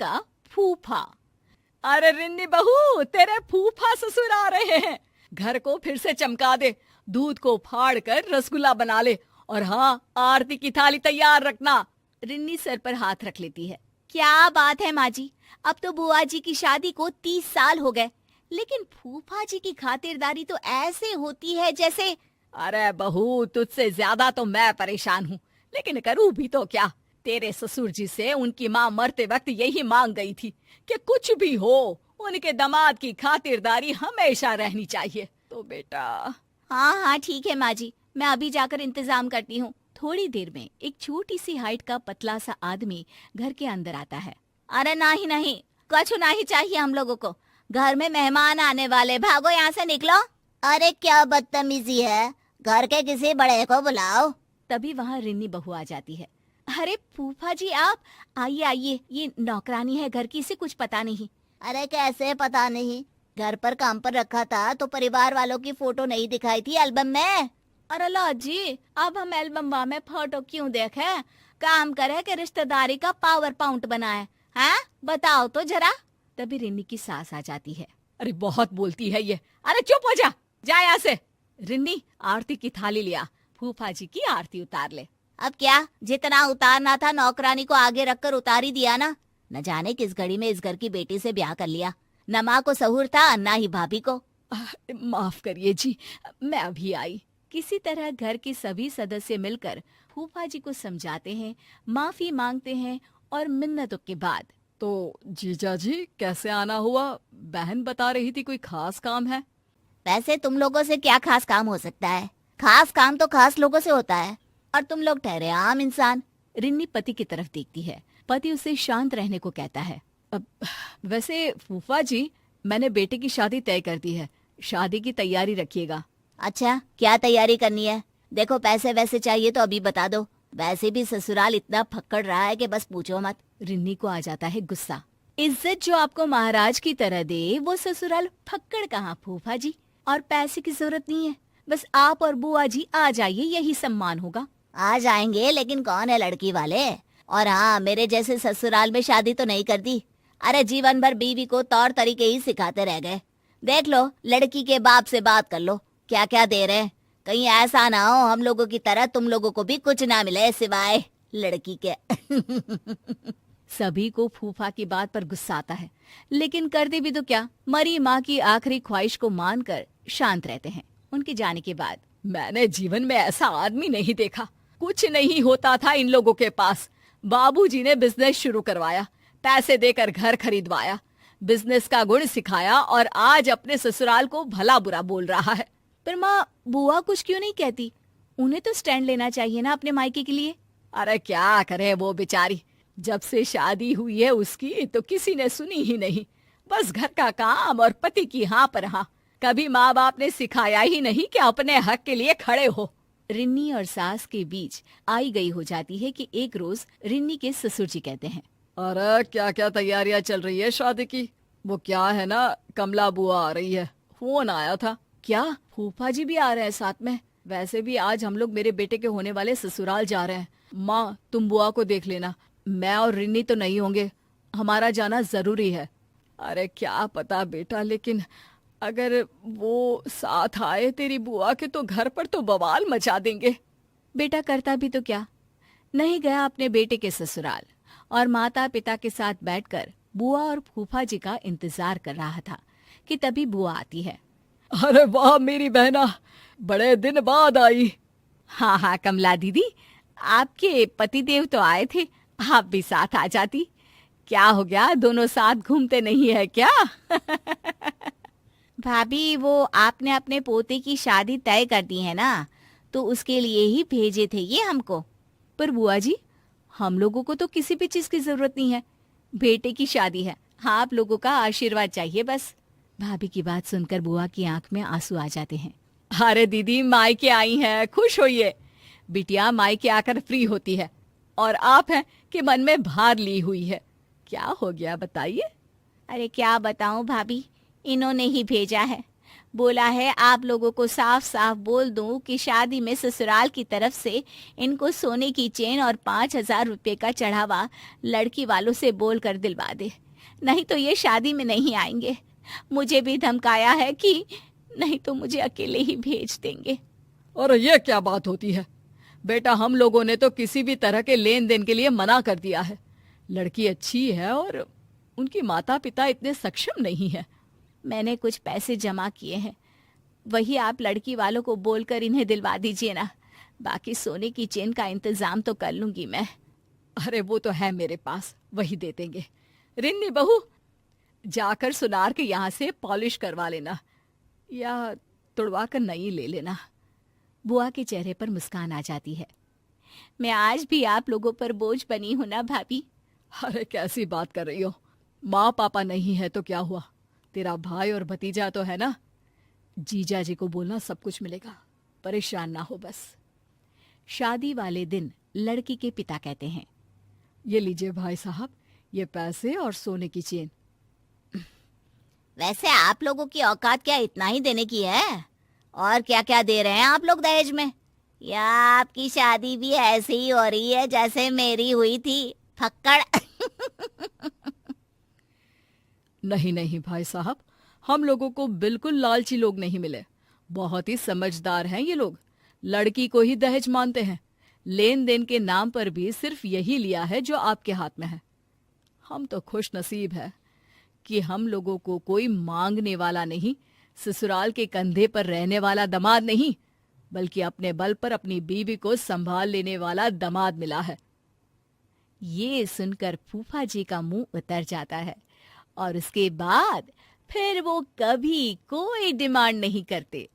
का फूफा। अरे रिन्नी बहू, तेरे फूफा ससुर आ रहे हैं। घर को फिर से चमका दे, दूध को फाड़ कर रसगुल्ला बना ले, और हाँ, आरती की थाली तैयार रखना। रिन्नी सर पर हाथ रख लेती है। क्या बात है माँ जी, अब तो बुआ जी की शादी को 30 साल हो गए, लेकिन फूफा जी की खातिरदारी तो ऐसे होती है जैसे। अरे बहू, तुझसे ज्यादा तो मैं परेशान हूँ, लेकिन करूँ भी तो क्या। तेरे ससुर जी से उनकी माँ मरते वक्त यही मांग गई थी कि कुछ भी हो, उनके दामाद की खातिरदारी हमेशा रहनी चाहिए। तो बेटा। हाँ हाँ ठीक है माँ जी, मैं अभी जाकर इंतजाम करती हूँ। थोड़ी देर में एक छोटी सी हाइट का पतला सा आदमी घर के अंदर आता है। अरे नहीं नहीं, कुछ नहीं चाहिए हम लोगों को, घर में मेहमान आने वाले, भागो यहाँ से निकलो। अरे क्या बदतमीजी है, घर के किसी बड़े को बुलाओ। तभी वहाँ रिन्नी बहू आ जाती है। अरे फूफा जी आप, आइए आइए, ये नौकरानी है घर की, इसे कुछ पता नहीं। अरे कैसे पता नहीं, घर पर काम पर रखा था तो परिवार वालों की फोटो नहीं दिखाई थी एल्बम में। अरे ला जी, अब हम एल्बम में फोटो क्यों देखे, काम करे कि रिश्तेदारी का पावर पॉइंट बनाए, हैं? बताओ तो जरा। तभी रिन्नी की सास आ जाती है। अरे बहुत बोलती है ये, अरे चुप हो जा यहाँ से। रिन्नी, आरती की थाली लिया, फूफा जी की आरती उतार ले। अब क्या, जितना उतारना था नौकरानी को आगे रखकर उतार ही दिया ना। न जाने किस घड़ी में इस घर की बेटी से ब्याह कर लिया, न माँ को सहूर था न ही भाभी को। माफ करिए जी, मैं अभी आई। किसी तरह घर के सभी सदस्य मिलकर फूफा जी को समझाते हैं, माफी मांगते हैं, और मिन्नतों के बाद। तो जीजा जी कैसे आना हुआ, बहन बता रही थी कोई खास काम है। वैसे तुम लोगों से क्या खास काम हो सकता है, खास काम तो खास लोगों से होता है, और तुम लोग ठहरे आम इंसान। रिन्नी पति की तरफ देखती है। पति उसे शांत रहने को कहता है। अब वैसे फूफा जी, मैंने बेटे की शादी तय कर दी है, शादी की तैयारी रखिएगा। अच्छा, क्या तैयारी करनी है? देखो पैसे वैसे चाहिए तो अभी बता दो, वैसे भी ससुराल इतना फक्कड़ रहा है कि बस पूछो मत। रिन्नी को आ जाता है गुस्सा। इज्जत जो आपको महाराज की तरह दे, वो ससुराल फक्कड़ कहाँ फूफा जी, और पैसे की जरूरत नहीं है, बस आप और बुआ जी आ जाइए, यही सम्मान होगा। आ जाएंगे, लेकिन कौन है लड़की वाले? और हाँ, मेरे जैसे ससुराल में शादी तो नहीं कर दी। अरे जीवन भर बीवी को तौर तरीके ही सिखाते रह गए। देख लो, लड़की के बाप से बात कर लो, क्या क्या दे रहे हैं। कहीं ऐसा ना हो हम लोगों की तरह तुम लोगों को भी कुछ ना मिले सिवाय लड़की के। सभी को फूफा की बात पर गुस्सा आता है, लेकिन करते भी तो क्या, मरी माँ की आखिरी ख्वाहिश को मानकर शांत रहते हैं। उनके जाने के बाद मैंने जीवन में ऐसा आदमी नहीं देखा, कुछ नहीं होता था इन लोगों के पास। बाबूजी ने बिजनेस शुरू करवाया, पैसे देकर घर खरीदवाया, बिजनेस का गुण सिखाया, और आज अपने ससुराल को भला बुरा बोल रहा है। पर माँ, बुआ कुछ क्यों नहीं कहती? उन्हें तो स्टैंड लेना चाहिए ना अपने मायके के लिए। अरे क्या करे वो बेचारी, जब से शादी हुई है उसकी तो किसी ने सुनी ही नहीं, बस घर का काम और पति की हाँ पर हाँ। कभी माँ बाप ने सिखाया ही नहीं कि अपने हक के लिए खड़े हो। रिन्नी और सास के बीच आई गई हो जाती है कि एक रोज रिन्नी के ससुर जी कहते हैं, अरे क्या क्या तैयारियां चल रही है शादी की, वो क्या है ना, कमला बुआ आ रही है, फोन आया था। क्या फूफा जी भी आ रहे हैं साथ में? वैसे भी आज हम लोग मेरे बेटे के होने वाले ससुराल जा रहे हैं। माँ तुम बुआ को देख लेना, मैं और रिन्नी तो नहीं होंगे, हमारा जाना जरूरी है। अरे क्या पता बेटा, लेकिन अगर वो साथ आए तेरी बुआ के तो घर पर तो बवाल मचा देंगे। बेटा करता भी तो क्या, नहीं गया अपने बेटे के ससुराल, और माता पिता के साथ बैठकर बुआ और फूफा जी का इंतजार कर रहा था कि तभी बुआ आती है। अरे वाह मेरी बहना, बड़े दिन बाद आई। हाँ हाँ कमला दीदी, आपके पतिदेव तो आए थे, आप भी साथ आ जाती। क्या हो गया, दोनों साथ घूमते नहीं है क्या? भाभी, वो आपने अपने पोते की शादी तय कर दी है ना, तो उसके लिए ही भेजे थे ये हमको। पर बुआ जी, हम लोगों को तो किसी भी चीज की जरूरत नहीं है, बेटे की शादी है, हाँ आप लोगों का आशीर्वाद चाहिए बस। भाभी की बात सुनकर बुआ की आंख में आंसू आ जाते हैं। अरे दीदी, मायके आई हैं, खुश होइए। बिटिया मायके आकर फ्री होती है, और आप हैं कि मन में भार ली हुई है। क्या हो गया बताइए? अरे क्या बताऊं भाभी, इन्होंने ही भेजा है। बोला है आप लोगों को साफ साफ बोल दूं कि शादी में ससुराल की तरफ से इनको सोने की चेन और 5,000 रुपये का चढ़ावा लड़की वालों से बोल कर दिलवा दे, नहीं तो ये शादी में नहीं आएंगे। मुझे भी धमकाया है कि नहीं तो मुझे अकेले ही भेज देंगे। और ये क्या बात होती है बेटा, हम लोगों ने तो किसी भी तरह के लेन देन के लिए मना कर दिया है। लड़की अच्छी है और उनकी माता पिता इतने सक्षम नहीं है। मैंने कुछ पैसे जमा किए हैं, वही आप लड़की वालों को बोलकर इन्हें दिलवा दीजिए ना। बाकी सोने की चेन का इंतजाम तो कर लूंगी मैं। अरे वो तो है मेरे पास, वही दे देंगे। रिन्नी बहू, जाकर सुनार के यहाँ से पॉलिश करवा लेना या तुड़वा कर नई ले लेना। बुआ के चेहरे पर मुस्कान आ जाती है। मैं आज भी आप लोगों पर बोझ बनी हूं ना भाभी। अरे कैसी बात कर रही हो, माँ पापा नहीं है तो क्या हुआ, तेरा भाई और भतीजा तो है ना। जीजा जी को बोलना सब कुछ मिलेगा, परेशान ना हो बस। शादी वाले दिन लड़की के पिता कहते हैं, ये लीजिए भाई साहब, ये पैसे और सोने की चेन। वैसे आप लोगों की औकात क्या इतना ही देने की है? और क्या क्या दे रहे हैं आप लोग दहेज में? या आपकी शादी भी ऐसे ही हो रही है जैसे मेरी हुई थी, फक्कड़? नहीं नहीं भाई साहब, हम लोगों को बिल्कुल लालची लोग नहीं मिले। बहुत ही समझदार हैं ये लोग, लड़की को ही दहेज मानते हैं। लेन देन के नाम पर भी सिर्फ यही लिया है जो आपके हाथ में है। हम तो खुश नसीब है कि हम लोगों को कोई मांगने वाला नहीं, ससुराल के कंधे पर रहने वाला दामाद नहीं, बल्कि अपने बल पर अपनी बीवी को संभाल लेने वाला दामाद मिला है। ये सुनकर फूफा जी का मुंह उतर जाता है और उसके बाद फिर वो कभी कोई डिमांड नहीं करते।